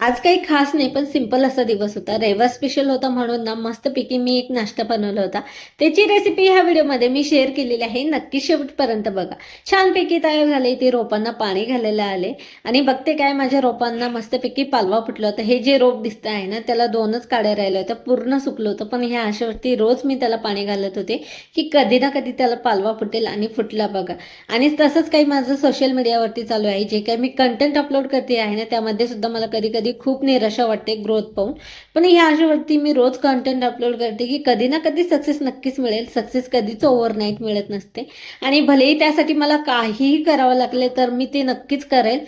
आज काही खास नाही, पण सिंपल असा दिवस होता. रविवार स्पेशल होता म्हणून ना मस्तपैकी मी एक नाश्ता बनवला होता. त्याची रेसिपी ह्या व्हिडिओमध्ये मी शेअर केलेली आहे. नक्की शेवटपर्यंत बघा. छानपैकी तयार झाले. ते रोपांना पाणी घालायला आले आणि बघते काय माझ्या रोपांना मस्तपैकी पालवा फुटला होता. हे जे रोप दिसतं आहे ना त्याला 2च काड्या राहिल्या होत्या. पूर्ण सुकलं होतं. पण ह्या अशावरती रोज मी त्याला पाणी घालत होते की कधी ना कधी त्याला पालवा फुटेल आणि फुटला बघा. आणि तसंच काही माझं सोशल मीडियावरती चालू आहे. जे काही मी कंटेंट अपलोड करते आहे ना त्यामध्ये सुद्धा मला कधी कधी खूप निराशा वाटते ग्रोथ पाहून. पण ह्या अशावरती मी रोज कंटेंट अपलोड करते की कधी ना कधी सक्सेस नक्कीच मिळेल. सक्सेस कधीच ओव्हरनाईट मिळत नसते आणि भलेही त्यासाठी मला काहीही करावं लागले तर मी ते नक्कीच करेल.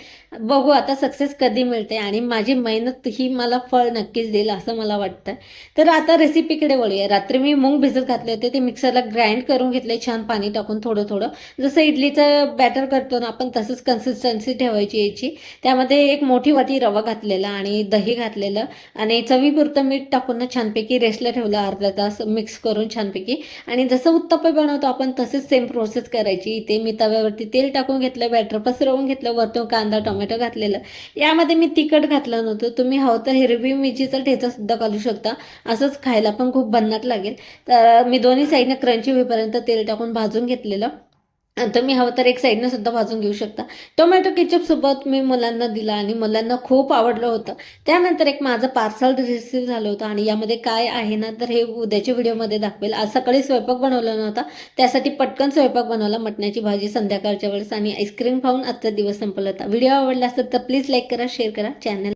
बघू आता सक्सेस कधी मिळते आणि माझी मेहनत ही मला फळ नक्कीच देईल असं मला वाटतं. तर आता रेसिपीकडे वळूया. रात्री मी मूग भिजत घातले होते. ते मिक्सरला ग्राइंड करून घेतले छान पाणी टाकून थोडं थोडं. जसं इडलीचं बॅटर करतो ना आपण तसंच कन्सिस्टन्सी ठेवायची याची. त्यामध्ये एक मोठी वाटी रवा घातलेला आणि दही घातलेलं आणि चवीपुरतं मीठ टाकून छानपैकी रेस्टला ठेवलं अर्धा तास मिक्स करून छानपैकी. आणि जसं उत्तप्पा बनवतो आपण तसेच सेम प्रोसेस करायची. इथे मी तव्यावरती तेल टाकून घेतलं, बॅटर पसरवून घेतलं, वरतून कांदा टोमॅटो घातलेलं. यामध्ये मी तिखट घातलं नव्हतं. तुम्ही हवं तर हिरवी मिरचीचा ठेचा सुद्धा घालू शकता. असंच खायला पण खूप भन्नाट लागेल. तर मी दोन्ही साईडने क्रंची होईपर्यंत तेल टाकून भाजून घेतलेलं. तुम्ही हवं तर एक साईडनं सुद्धा भाजून घेऊ शकता. टोमॅटो केचप सोबत मी मुलांना दिला आणि मुलांना खूप आवडलं होतं. त्यानंतर एक माझं पार्सल रिसीव झालं होतं आणि यामध्ये काय आहे ना तर हे उद्याच्या व्हिडिओमध्ये दाखवेल. आज सकाळी स्वयंपाक बनवला नव्हता त्यासाठी पटकन स्वयंपाक बनवला. मटण्याची भाजी संध्याकाळच्या वेळेस आणि आईस्क्रीम खाऊन आजचा दिवस संपला होता. व्हिडिओ आवडला असेल तर प्लीज लाईक करा, शेअर करा, चॅनल